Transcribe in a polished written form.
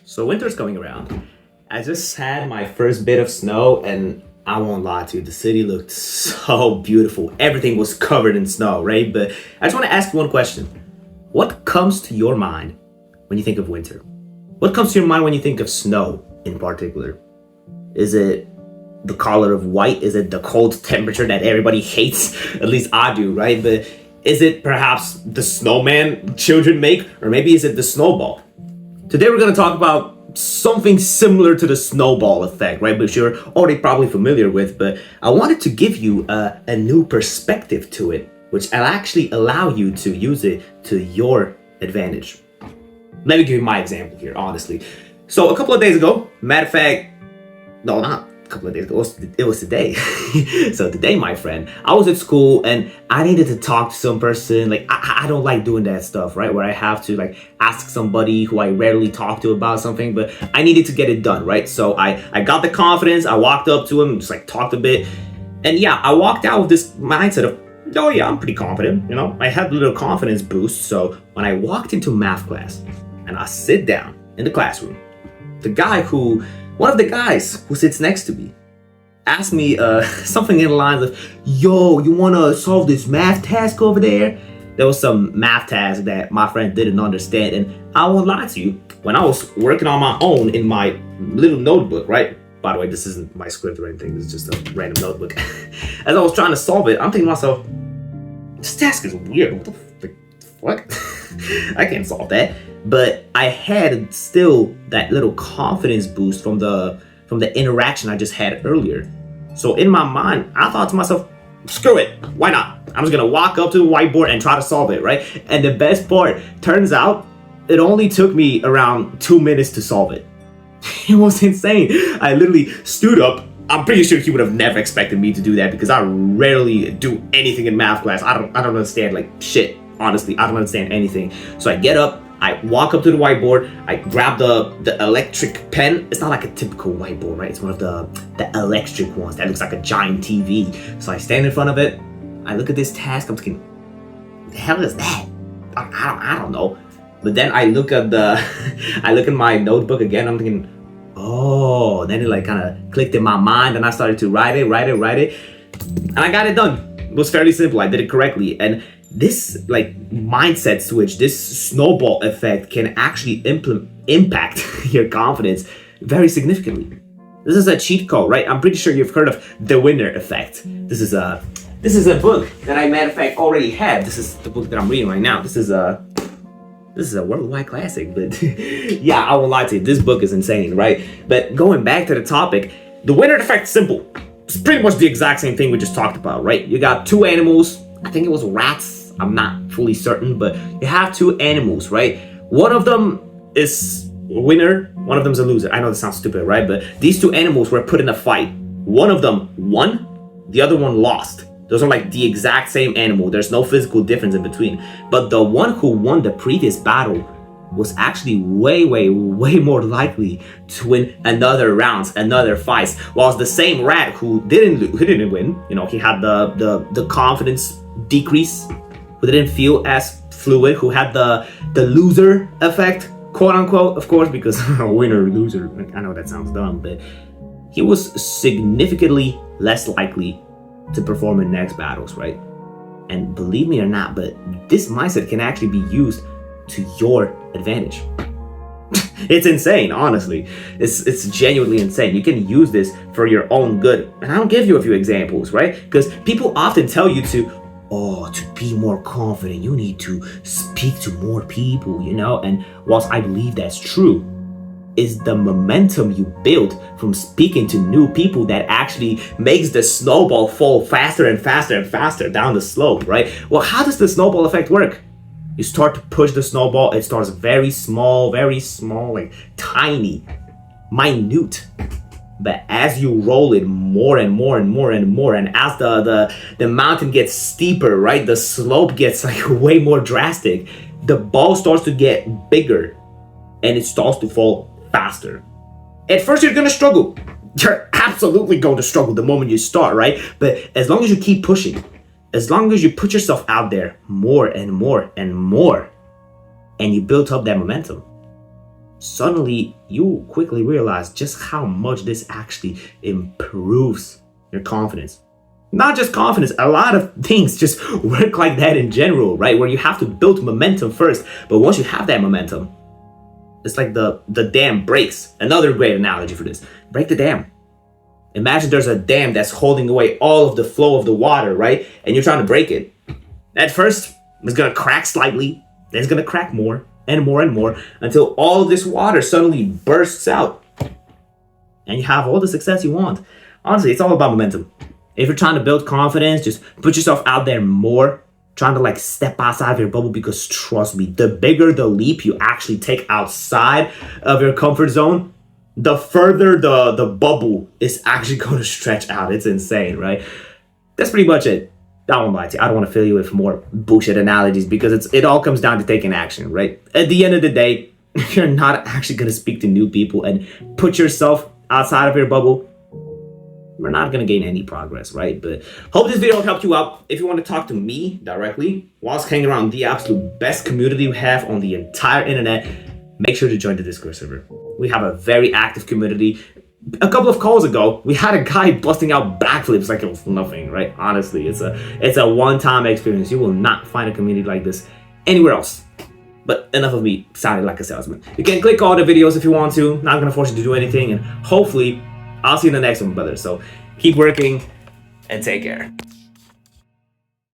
So winter's coming around. I just had my first bit of snow and I won't lie to you, the city looked so beautiful. Everything was covered in snow, right? But I just want to ask you one question. What comes to your mind when you think of winter? What comes to your mind when you think of snow in particular? Is it the color of white? Is it the cold temperature that everybody hates? At least I do, right? But is it perhaps the snowman children make? Or maybe is it the snowball? Today we're going to talk about something similar to the snowball effect, right? Which you're already probably familiar with, but I wanted to give you a new perspective to it, which will actually allow you to use it to your advantage. Let me give you my example here, honestly. So a couple of days ago, matter of fact, no, not a couple of days ago, it was today. So today, my friend, I was at school and I needed to talk to some person. Like, I don't like doing that stuff, right? Where I have to like ask somebody who I rarely talk to about something, but I needed to get it done, right? So I got the confidence, I walked up to him, just like talked a bit. And yeah, I walked out with this mindset of, oh yeah, I'm pretty confident, you know? I had a little confidence boost. So when I walked into math class and I sit down in the classroom, one of the guys who sits next to me asked me something in the lines of, yo, you wanna solve this math task over there? There was some math task that my friend didn't understand, and I won't lie to you, when I was working on my own in my little notebook, right? By the way, this isn't my script or anything, this is just a random notebook. As I was trying to solve it, I'm thinking to myself, this task is weird, what the fuck? I can't solve that. But I had still that little confidence boost from the interaction I just had earlier. So in my mind, I thought to myself, screw it, why not? I'm just gonna walk up to the whiteboard and try to solve it, right? And the best part, turns out, it only took me around 2 minutes to solve it. It was insane. I literally stood up. I'm pretty sure he would have never expected me to do that because I rarely do anything in math class. I don't understand like shit. Honestly, I don't understand anything. So I get up, I walk up to the whiteboard, I grab the electric pen. It's not like a typical whiteboard, right? It's one of the electric ones that looks like a giant TV. So I stand in front of it, I look at this task, I'm thinking, what the hell is that? I don't know. But then I look at I look at my notebook again, I'm thinking, oh, then it like kind of clicked in my mind and I started to write it. And I got it done. It was fairly simple, I did it correctly. And this like mindset switch, this snowball effect can actually impact your confidence very significantly. This is a cheat code, right? I'm pretty sure you've heard of the winner effect. This is a book that I matter of fact already have. This is the book that I'm reading right now. This is a worldwide classic, but yeah, I won't lie to you, this book is insane, right? But going back to the topic, the winner effect is simple. It's pretty much the exact same thing we just talked about, right? You got two animals, I think it was rats, I'm not fully certain, but you have two animals, right? One of them is a winner, one of them is a loser. I know this sounds stupid, right? But these two animals were put in a fight. One of them won, the other one lost. Those are like the exact same animal. There's no physical difference in between. But the one who won the previous battle was actually way more likely to win another rounds, another fights. Whilst the same rat who didn't win, you know, he had the confidence decrease, who didn't feel as fluid, who had the loser effect, quote unquote, of course, because winner, loser, I know that sounds dumb, but he was significantly less likely to perform in next battles, right? And believe me or not, but this mindset can actually be used to your advantage. It's insane, honestly. It's genuinely insane. You can use this for your own good. And I'll give you a few examples, right? Because people often tell you to be more confident, you need to speak to more people, you know? And whilst I believe that's true, is the momentum you build from speaking to new people that actually makes the snowball fall faster and faster down the slope, right? Well, how does the snowball effect work? You start to push the snowball, it starts very small, like tiny, minute. But as you roll it more and more, and as the mountain gets steeper, right, the slope gets like way more drastic, the ball starts to get bigger and it starts to fall faster. At first you're gonna struggle. You're absolutely going to struggle the moment you start, right? But as long as you keep pushing, as long as you put yourself out there more and you build up that momentum, suddenly you quickly realize just how much this actually improves your confidence. Not just confidence, a lot of things just work like that in general, right? Where you have to build momentum first, but once you have that momentum, it's like the dam breaks. Another great analogy for this: break the dam. Imagine there's a dam that's holding away all of the flow of the water, right? And you're trying to break it. At first, it's gonna crack slightly, then it's gonna crack more and more and more until all of this water suddenly bursts out and you have all the success you want. Honestly, it's all about momentum. If you're trying to build confidence, just put yourself out there more, trying to like step outside of your bubble, because trust me, the bigger the leap you actually take outside of your comfort zone, the further the bubble is actually going to stretch out. It's insane, right? That's pretty much it. I won't lie to you. I don't want to fill you with more bullshit analogies because it all comes down to taking action, right? At the end of the day, if you're not actually going to speak to new people and put yourself outside of your bubble, we're not going to gain any progress, right? But hope this video helped you out. If you want to talk to me directly whilst hanging around the absolute best community we have on the entire internet, make sure to join the Discord server. We have a very active community. A couple of calls ago, we had a guy busting out backflips like it was nothing, right? Honestly, it's a one-time experience. You will not find a community like this anywhere else. But enough of me sounding like a salesman. You can click all the videos if you want to. Not gonna force you to do anything, and hopefully I'll see you in the next one, brother. So keep working and take care.